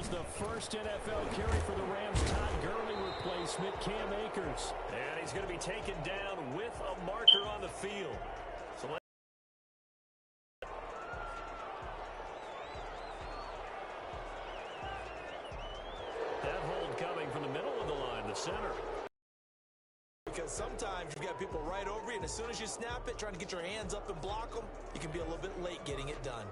is the first NFL carry for the Rams' Todd Gurley replacement, Cam Akers. And he's going to be taken down with a marker on the field. So that hold coming from the middle of the line, the center. Because sometimes you've got people right over you, and as soon as you snap it, trying to get your hands up and block them, you can be a little bit late getting it done.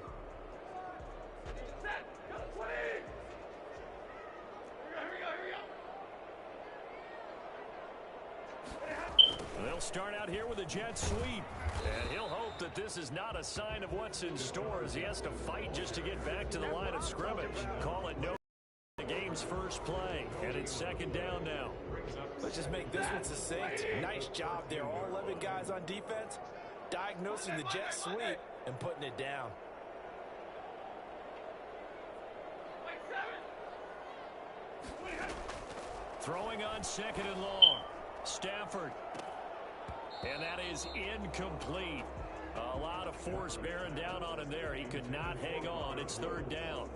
They'll start out here with a jet sweep. And he'll hope that this is not a sign of what's in store as he has to fight just to get back to the line of scrimmage. Call it no. The game's first play, and it's second down now. Let's just make this one succinct. Nice job there. All 11 guys on defense diagnosing the jet sweep and putting it down. Throwing on second and long. Stafford. And that is incomplete. A lot of force bearing down on him there. He could not hang on. It's third down.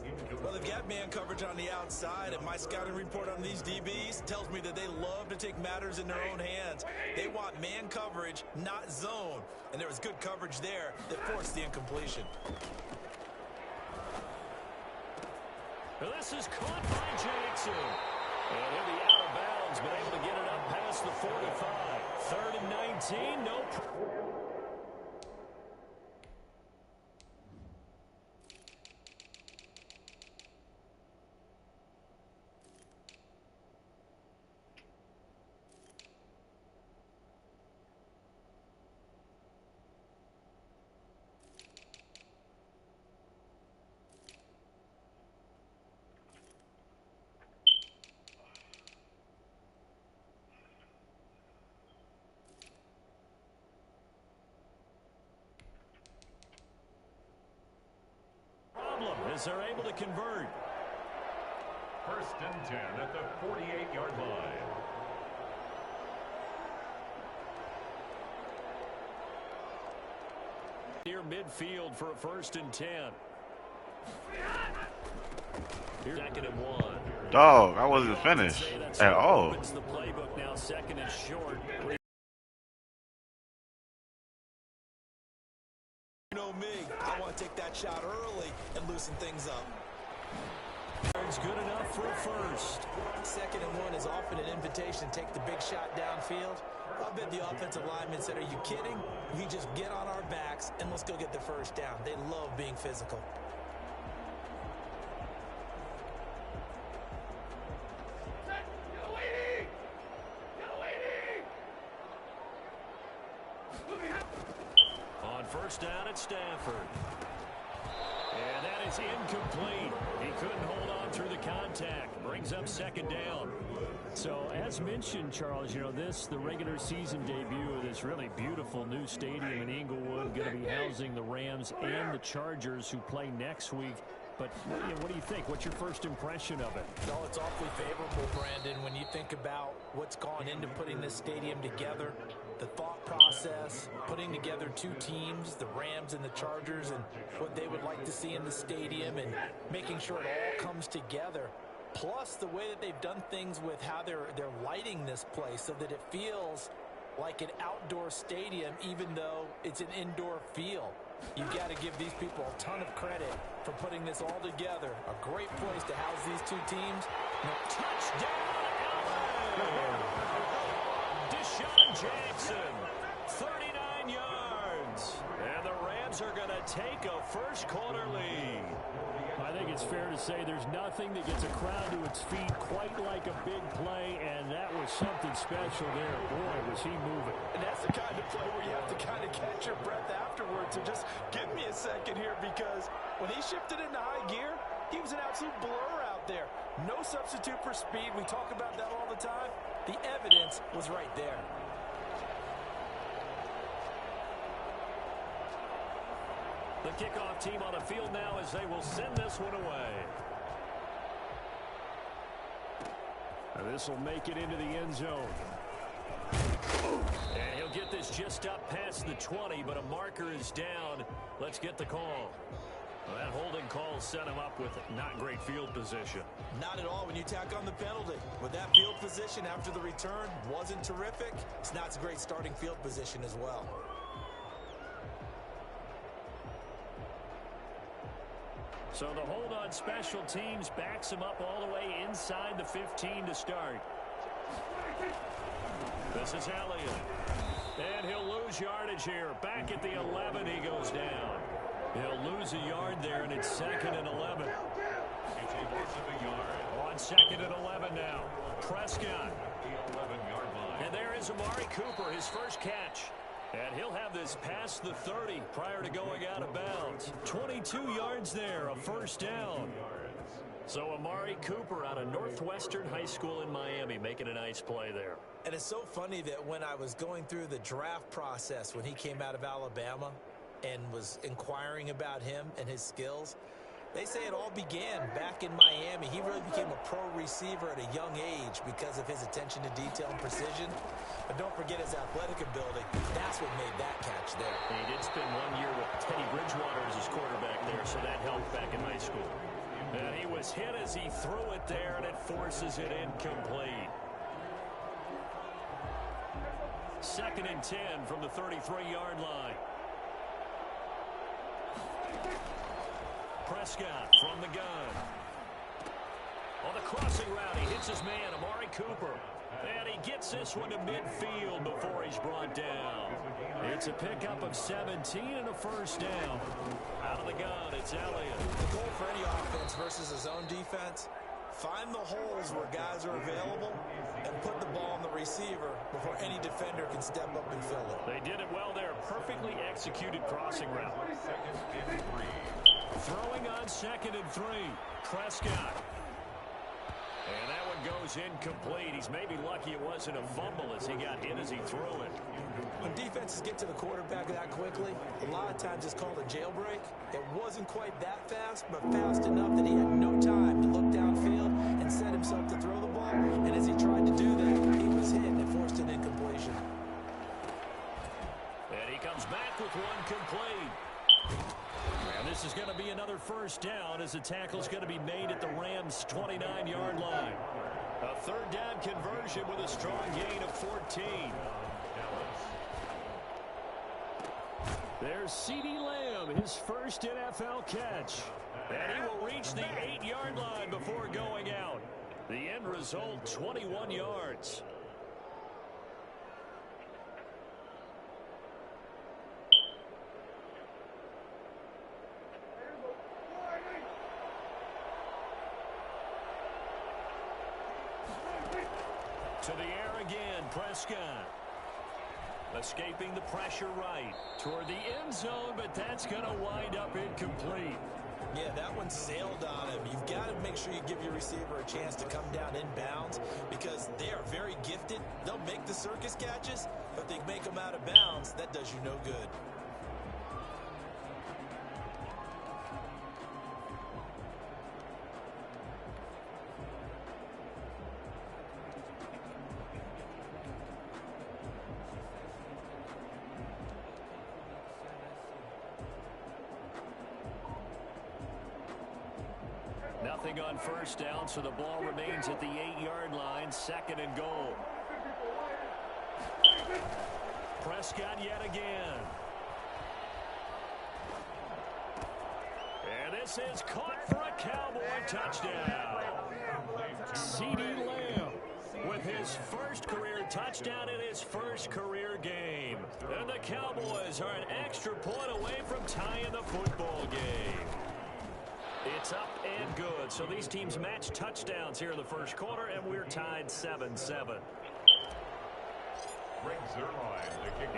Well, they've got man coverage on the outside, and my scouting report on these DBs tells me that they love to take matters in their own hands. They want man coverage, not zone. And there was good coverage there that forced the incompletion. Well, this is caught by Jackson. And he'll be out of bounds, but able to get it up past the 45. Third and 19, no problem. As they're able to convert. First and 10 at the 48-yard line. Near midfield for a first and 10. Here's second and 1. Dog, I wasn't finished at all. The playbook now second and short. Take that shot early and loosen things up. It's good enough for a first. Second and 1 is often an invitation to take the big shot downfield. I bet the offensive lineman said, "Are you kidding? We just get on our backs and let's go get the first down." They love being physical. On first down at Stafford. And that is incomplete. He couldn't hold on through the contact. Brings up second down. So, as mentioned, Charles, you know, the regular season debut of this really beautiful new stadium in Inglewood, going to be housing the Rams and the Chargers who play next week. But you know, what do you think? What's your first impression of it? Well, it's awfully favorable, Brandon, when you think about what's gone into putting this stadium together, the thought process, putting together two teams, the Rams and the Chargers, and what they would like to see in the stadium, and making sure it all comes together. Plus, the way that they've done things with how they're lighting this place so that it feels like an outdoor stadium, even though it's an indoor feel. You got to give these people a ton of credit for putting this all together. A great place to house these two teams. Touchdown, LA! Deshaun Jackson, 39 yards. And the Rams are going to take a first quarter lead. I think it's fair to say there's nothing that gets a crowd to its feet quite like a big play, and that was something special there. Boy, was he moving. And that's the kind of play where you have to kind of catch your breath afterwards. So just give me a second here, because when he shifted into high gear, he was an absolute blur out there. No substitute for speed. We talk about that all the time. The evidence was right there. The kickoff team on the field now as they will send this one away. And this will make it into the end zone. And he'll get this just up past the 20, but a marker is down. Let's get the call. Well, that holding call set him up with not great field position. Not at all when you tack on the penalty. With that field position after the return wasn't terrific, it's not a great starting field position as well. So the hold on special teams backs him up all the way inside the 15 to start. This is Elliott. And he'll lose yardage here. Back at the 11, he goes down. He'll lose a yard there, and it's 2nd and 11. It's a loss of a yard. On 2nd and 11 now. Prescott. The 11-yard line. And there is Amari Cooper, his first catch. And he'll have this past the 30 prior to going out of bounds. 22 yards there, a first down. So Amari Cooper out of Northwestern High School in Miami making a nice play there. And it's so funny that when I was going through the draft process when he came out of Alabama and was inquiring about him and his skills, they say it all began back in Miami. He really became a pro receiver at a young age because of his attention to detail and precision. But don't forget his athletic ability. That's what made that catch there. He did spend 1 year with Teddy Bridgewater as his quarterback there, so that helped back in high school. And he was hit as he threw it there, and it forces it incomplete. 2nd and 10 from the 33-yard line. Prescott from the gun. On the crossing route, he hits his man, Amari Cooper. And he gets this one to midfield before he's brought down. It's a pickup of 17 and a first down. Out of the gun, it's Elliott. The goal for any offense versus his own defense, find the holes where guys are available and put the ball on the receiver before any defender can step up and fill it. They did it well there. Perfectly executed crossing route. Throwing on 2nd and 3. Prescott. And that one goes incomplete. He's maybe lucky it wasn't a fumble as he got hit as he threw it. When defenses get to the quarterback that quickly, a lot of times it's called a jailbreak. It wasn't quite that fast, but fast enough that he had no time to look downfield and set himself to throw the ball. And as he tried to do that, he was hit and forced an incompletion. And he comes back with one complete. And this is going to be another first down as the tackle's going to be made at the Rams' 29-yard line. A third down conversion with a strong gain of 14. There's CeeDee Lamb, his first NFL catch. And he will reach the 8-yard line before going out. The end result, 21 yards. To the air again, Prescott. Escaping the pressure right toward the end zone, but that's going to wind up incomplete. Yeah, that one sailed on him. You've got to make sure you give your receiver a chance to come down inbounds because they are very gifted. They'll make the circus catches, but they make them out of bounds. That does you no good. Nothing on first down, so the ball remains at the 8-yard line, 2nd and goal. Prescott yet again. And this is caught for a Cowboy touchdown. CeeDee Lamb with his first career touchdown in his first career game. And the Cowboys are an extra point away from tying the football game. It's up and good. So these teams match touchdowns here in the first quarter, and we're tied 7-7.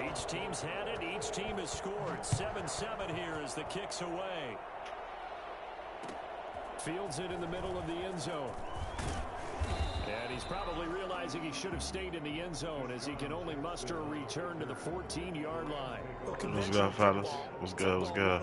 Each team's had it. Each team has scored. 7-7 here as the kick's away. Fields it in the middle of the end zone. And he's probably realizing he should have stayed in the end zone as he can only muster a return to the 14-yard line. What's good, fellas? What's good? What's good?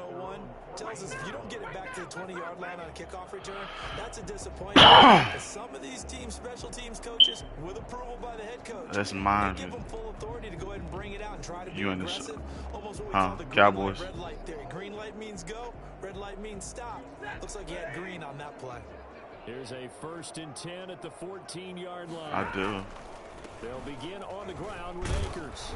Tells us if you don't get it back to the 20-yard line on a kickoff return, that's a disappointment. Some of these teams, special teams coaches, with approval by the head coach, that's mine. Give them full authority to go ahead and bring it out and try to be You in aggressive. Almost what we huh? call the green Cowboys. light, red light theory. Green light means go, red light means stop. Looks like you had green on that play. Here's a 1st and 10 at the 14-yard line. I do. They'll begin on the ground with Akers.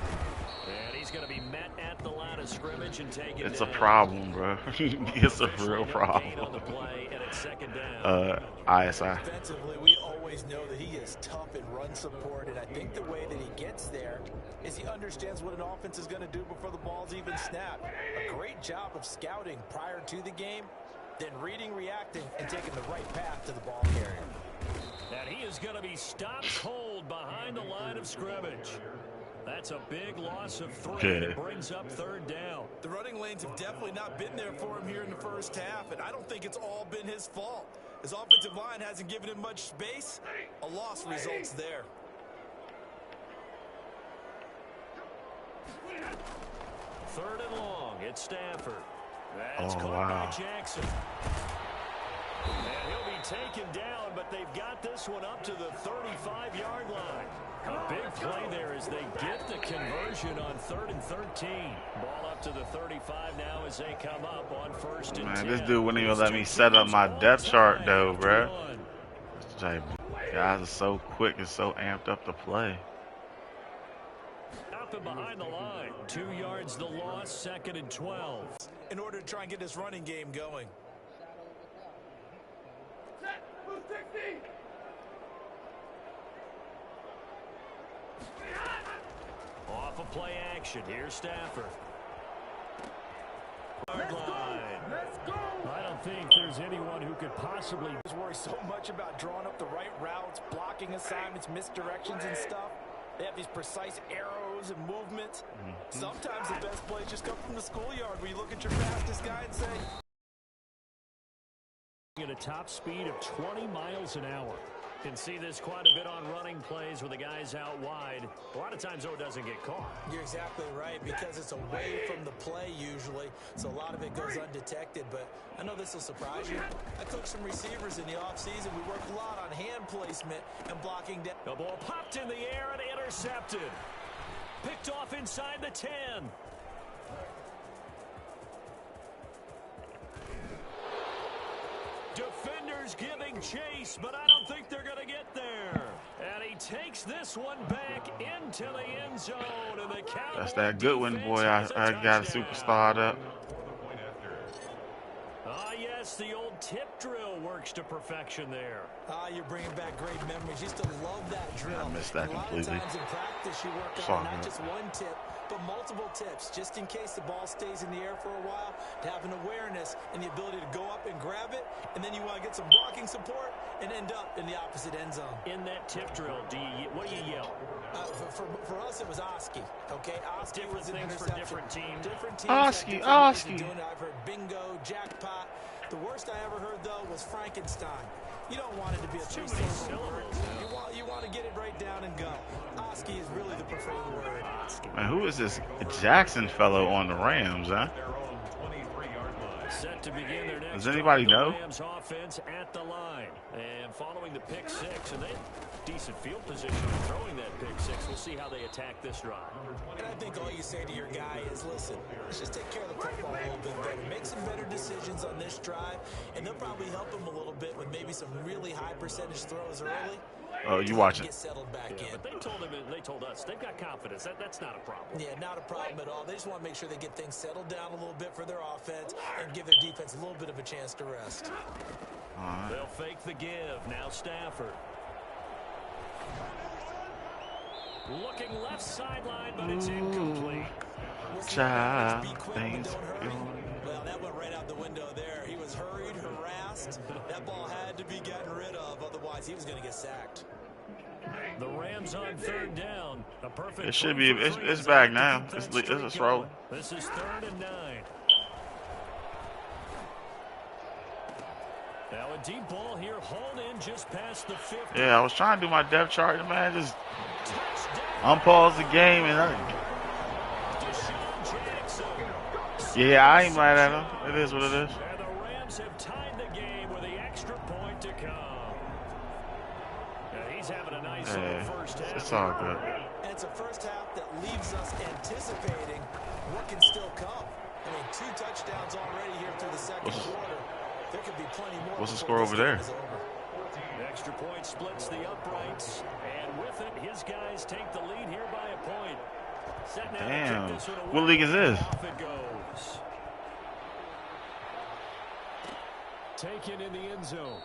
And he's going to be met at the line of scrimmage and taken It's down. a problem, bro. It's a real problem. On the play, and it's 2nd down. ISI. Defensively, we always know that he is tough in run support, and I think the way that he gets there is he understands what an offense is going to do before the ball's even snapped. A great job of scouting prior to the game, then reading, reacting, and taking the right path to the ball carrier. And he is going to be stopped cold behind the line of scrimmage. That's a big loss of 3. It brings up 3rd down. The running lanes have definitely not been there for him here in the first half, and I don't think it's all been his fault. His offensive line hasn't given him much space. A loss results there. Third and long. It's Stafford. That's caught by Jackson. And he'll be taken down, but they've got this one up to the 35-yard line. A big play there as they get the conversion on 3rd and 13. Ball up to the 35 now as they come up on 1st and 10. This dude wouldn't even let me set up my depth chart, though, bro. Guys are so quick and so amped up to play. Up and behind the line. 2 yards the loss, 2nd and 12. In order to try and get this running game going. Off a play action. Here's Stafford. Let's go. I don't think there's anyone who could possibly worry so much about drawing up the right routes, blocking assignments, misdirections and stuff. They have these precise arrows and movements. Sometimes the best plays just come from the schoolyard where you look at your fastest guy and say, at a top speed of 20 miles an hour. Can see this quite a bit on running plays with the guys out wide. A lot of times, though, it doesn't get caught. You're exactly right, because it's away from the play usually, so a lot of it goes undetected. But I know this will surprise you. I coached some receivers in the offseason. We worked a lot on hand placement and blocking down. The ball popped in the air and intercepted. Picked off inside the 10. Defenders giving chase, but I don't think they're going to get there. And he takes this one back into the end zone. And the Cowboys. That's that Goodwin boy. I got a superstar up. Ah, yes, the old tip drill works to perfection there. You're bringing back great memories. Used to love that drill. I missed that completely. A lot of times in practice, you work on not just one tip, but multiple tips, just in case the ball stays in the air for a while, to have an awareness and the ability to go up and grab it, and then you want to get some blocking support and end up in the opposite end zone. In that tip drill, what do you yell? For us, it was Oski. Okay, Oski was an things for different teams. Different teams. Oski. I've heard bingo, jackpot. The worst I ever heard, though, was Frankenstein. You don't want it to be a three-syllable word. You want to get it right down and go. Oski is really the preferred word. Man, who is this Jackson fellow on the Rams, huh? Set to begin their next. Does anybody know? Rams offense at the line. And following the pick six, and they have decent field position throwing that pick six. We'll see how they attack this drive. And I think all you say to your guy is, listen, let's just take care of the football a little bit better. Make some better decisions on this drive, and they'll probably help him a little bit with maybe some really high percentage throws early. Oh, you watching? Get settled back in. But they told us they've got confidence. That's not a problem. Yeah, not a problem at all. They just want to make sure they get things settled down a little bit for their offense and give their defense a little bit of a chance to rest. They'll fake the give. Now Stafford. Looking left sideline, but it's incomplete. Child, Well, that went right out the window there. He was hurried, harassed. That ball had to be gotten rid of, otherwise he was going to get sacked. The Rams on third down. A perfect. It should be. It's back now. It's rolling. This is 3rd and 9. Now a deep ball here, hauled in just past the 50. Yeah, I was trying to do my depth chart, man. Just unpause the game and yeah, I ain't mad at him. It is what it is. And the Rams have tied the game with the extra point to come. Now he's having a nice first half. It's all good. And it's a first half that leaves us anticipating what can still come. I mean, 2 touchdowns already here through the second quarter. There could be plenty more. What's the score over there? The extra point splits the uprights, and with it, his guys take the lead here by a point. Damn. What league is this? Off it goes. Taken in the end zone.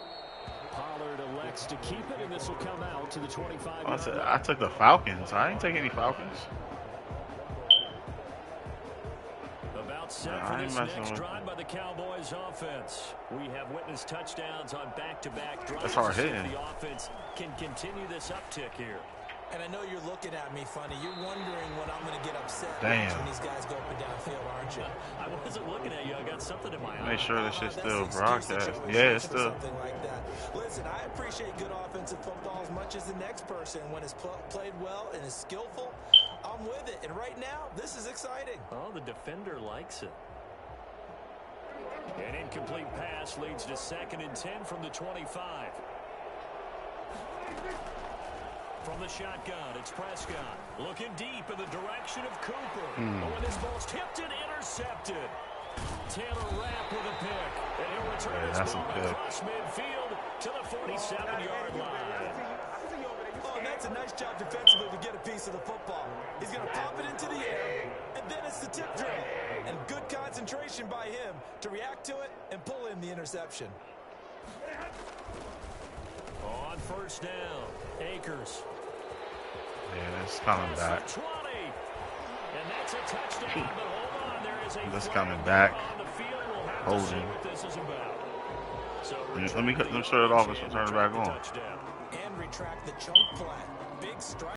Pollard elects to keep it, and this will come out to the 25-yard line. I took the Falcons. I didn't take any Falcons. About set for this next drive by the Cowboys offense. We have witnessed touchdowns on back-to-back drives. That's hard hitting. The offense can continue this uptick here. And I know you're looking at me funny. You're wondering when I'm going to get upset Damn. watching these guys go up and downfield, aren't you? I wasn't looking at you. I got something in my eye. Make sure this shit's still broadcast. Yeah, it's still. Something like that. Listen, I appreciate good offensive football as much as the next person. When it's played well and is skillful, I'm with it. And right now, this is exciting. Oh, the defender likes it. An incomplete pass leads to 2nd and 10 from the 25. From the shotgun, it's Prescott. Looking deep in the direction of Cooper. But when this ball's tipped and intercepted. Taylor Rapp with a pick. And he'll return this ball across midfield to the 47-yard line. Oh, and that's a nice job defensively to get a piece of the football. He's going to pop it into the air, and then it's the tip drill. And good concentration by him to react to it and pull in the interception. On first down, Akers. Yeah, it's coming back. 20. And that's a touchdown, but hold on, there is a That's coming back. on the field. We'll have Holding. to see what this is about. So Let me shut it off and turn it back on. And retract the chunk play. Big strike.